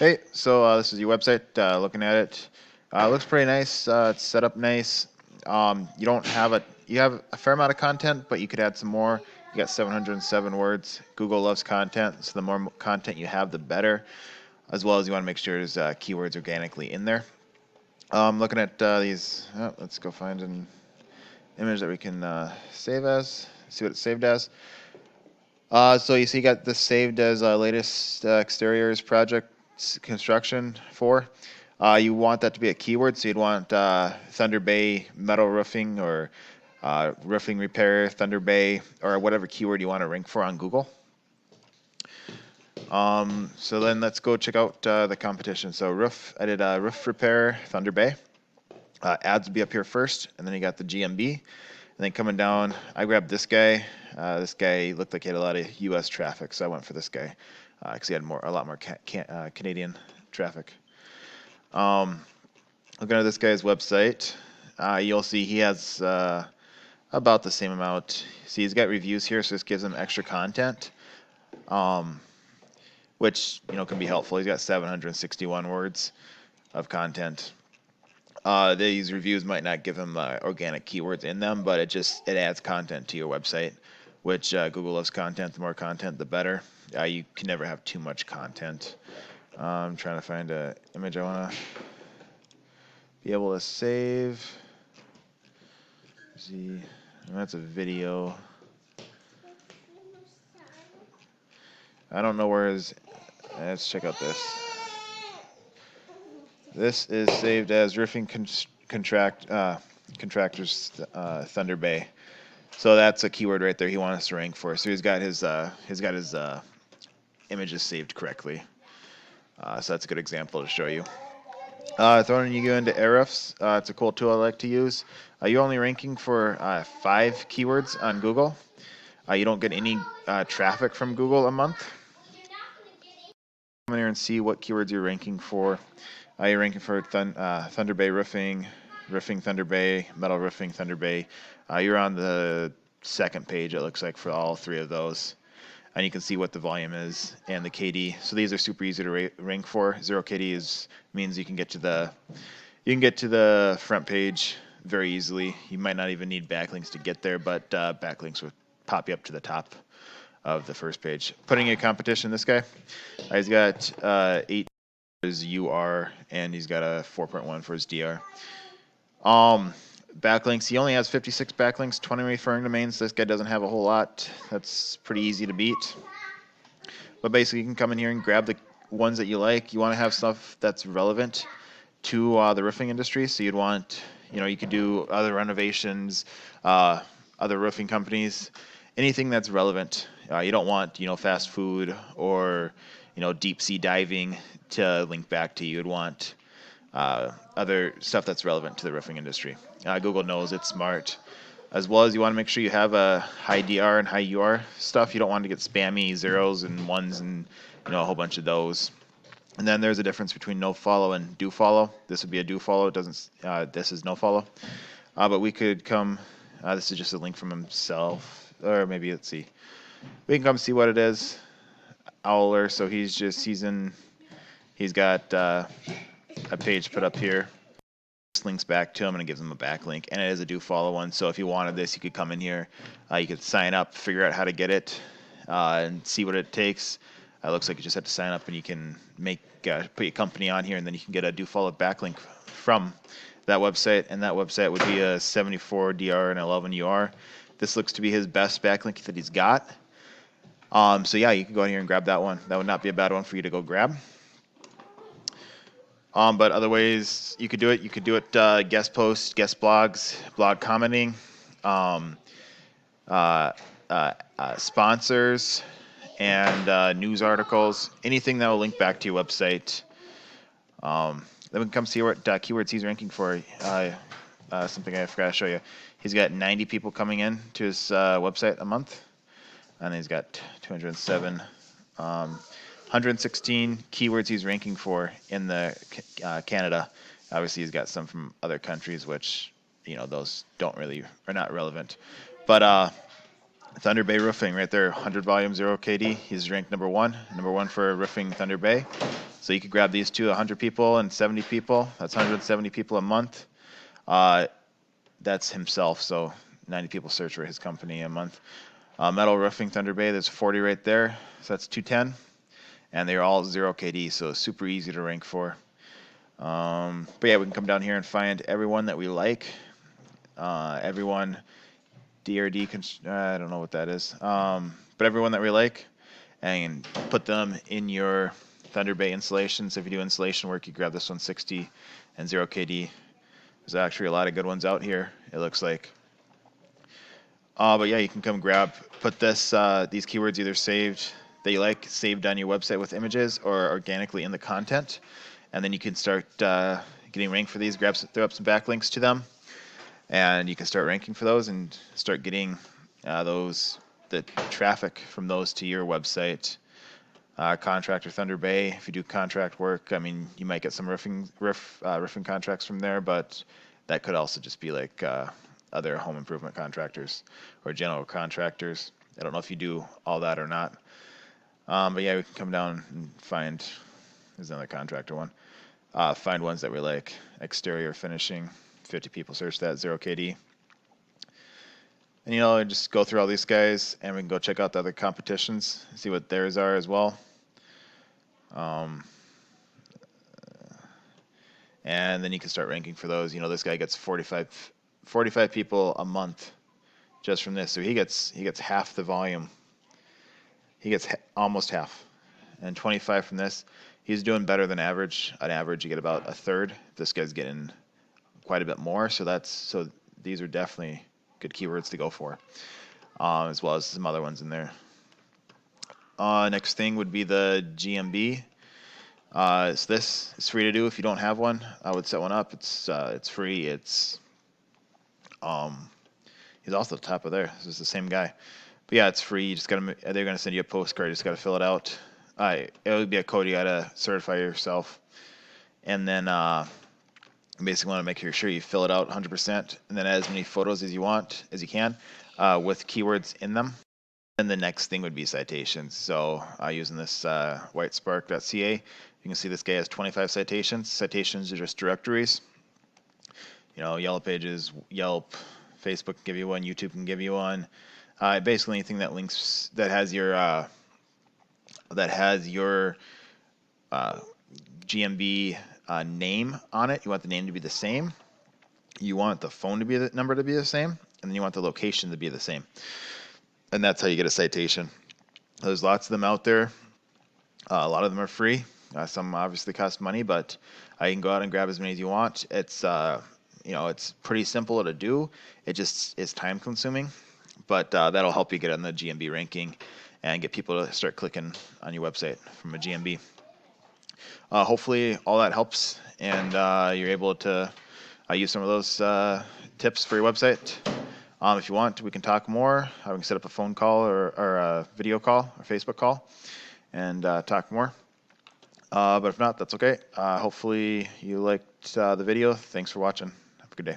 Hey, so this is your website. Looking at it, looks pretty nice. It's set up nice. You don't have you have a fair amount of content, but you could add some more. You got 707 words. Google loves content, so the more content you have, the better. As well as you want to make sure there's keywords organically in there. Looking at these, let's go find an image that we can save as. See what it's saved as. So you see, you got this saved as latest exteriors project construction for. You want that to be a keyword, so you'd want Thunder Bay metal roofing or roofing repair, Thunder Bay, or whatever keyword you want to rank for on Google. So then let's go check out the competition. So I did roof repair, Thunder Bay. Ads will be up here first, and then you got the GMB. And then coming down, I grabbed this guy. This guy looked like he had a lot of U.S. traffic, so I went for this guy because he had a lot more Canadian traffic. Looking at this guy's website, you'll see he has about the same amount. See, he's got reviews here, so this gives him extra content, which can be helpful. He's got 761 words of content. These reviews might not give him organic keywords in them, but it adds content to your website, which Google loves content. The more content, the better. You can never have too much content. I'm trying to find an image I want to be able to save. See, that's a video. I don't know where his. Let's check out this. This is saved as roofing contractors Thunder Bay. So that's a keyword right there he wants us to rank for. So he's got his images saved correctly. So that's a good example to show you. Throwing you into Ahrefs, it's a cool tool I like to use. You're only ranking for 5 keywords on Google. You don't get any traffic from Google a month. Come in here and see what keywords you're ranking for. You're ranking for Thunder Bay roofing, roofing Thunder Bay, metal roofing Thunder Bay. You're on the second page, it looks like, for all 3 of those. And you can see what the volume is and the KD. So these are super easy to rank for. 0 KD means you can get to the front page very easily. You might not even need backlinks to get there, but backlinks would pop you up to the top of the first page. Putting a competition, this guy, he's got 8 for his UR, and he's got a 4.1 for his DR. Backlinks, he only has 56 backlinks, 20 referring domains. This guy doesn't have a whole lot. That's pretty easy to beat. But basically, you can come in here and grab the ones that you like. You want to have stuff that's relevant to the roofing industry. So you'd want, you could do other renovations, other roofing companies, anything that's relevant. You don't want, fast food or, deep sea diving to link back to. You'd want other stuff that's relevant to the roofing industry. Google knows it's smart. As well as you want to make sure you have a high DR and high UR stuff. You don't want to get spammy zeros and ones and a whole bunch of those. And then there's a difference between no follow and do follow. This would be a do follow. It doesn't. This is no follow. But we could come. This is just a link from himself, or maybe let's see. We can come see what it is. Owler. So he's got a page put up here. This links back to him and it gives him a backlink, and it is a do follow one. So if you wanted this, you could come in here. You could sign up, figure out how to get it, and see what it takes. It looks like you just have to sign up, and you can put your company on here, and then you can get a do follow backlink from that website. And that website would be a 74 DR and 11 UR. This looks to be his best backlink that he's got. So yeah, you can go in here and grab that one. That would not be a bad one for you to go grab. But other ways you could do it. You could do it guest posts, guest blogs, blog commenting, sponsors, and news articles. Anything that will link back to your website. Then we can come see what keywords he's ranking for. Something I forgot to show you. He's got 90 people coming in to his website a month, and he's got 207. 116 keywords he's ranking for in the Canada. Obviously, he's got some from other countries, which those are not relevant. But Thunder Bay Roofing right there, 100 volume, 0 KD. He's ranked number one for roofing Thunder Bay. So you could grab these two, 100 people and 70 people. That's 170 people a month. That's himself, so 90 people search for his company a month. Metal Roofing Thunder Bay, there's 40 right there, so that's 210. And they're all 0 KD, so super easy to rank for. But yeah, we can come down here and find everyone that we like. Everyone DRD, I don't know what that is. But everyone that we like, and put them in your Thunder Bay installations. If you do installation work, you grab this 160 and 0 KD. There's actually a lot of good ones out here, it looks like. But yeah, you can come put these keywords either saved that you like, saved on your website with images, or organically in the content. And then you can start getting ranked for these, throw up some backlinks to them, and you can start ranking for those and start getting the traffic from those to your website. Contractor Thunder Bay, if you do contract work, I mean, you might get some roofing contracts from there, but that could also just be like other home improvement contractors or general contractors. I don't know if you do all that or not. But yeah, we can come down and find, there's another contractor one. Find ones that we like. Exterior finishing, 50 people search that, 0 KD. And just go through all these guys, and we can go check out the other competitions, see what theirs are as well. And then you can start ranking for those. This guy gets 45 people a month just from this, so he gets half the volume. He gets almost half, and 25 from this. He's doing better than average. On average, you get about a third. This guy's getting quite a bit more, so these are definitely good keywords to go for, as well as some other ones in there. Next thing would be the GMB. This is free to do if you don't have one. I would set one up. It's free. He's also at the top of there. This is the same guy. But yeah, it's free. They're gonna send you a postcard. You just gotta fill it out. It would be a code you gotta certify yourself, and then basically want to make sure you fill it out 100%, and then add as many photos as you can, with keywords in them. And the next thing would be citations. So using this whitespark.ca, you can see this guy has 25 citations. Citations are just directories. Yellow Pages, Yelp, Facebook can give you one, YouTube can give you one. Basically anything that links, that has your GMB name on it. You want the name to be the same. You want the phone number to be the same, and then you want the location to be the same. And that's how you get a citation. There's lots of them out there. A lot of them are free. Some obviously cost money, but you can go out and grab as many as you want. It's it's pretty simple to do. It just is time consuming, but that'll help you get on the GMB ranking and get people to start clicking on your website from a GMB. Hopefully all that helps, and you're able to use some of those tips for your website. If you want, we can talk more. We can set up a phone call or a video call or Facebook call and talk more. But if not, that's okay. Hopefully you liked the video. Thanks for watching. Have a good day.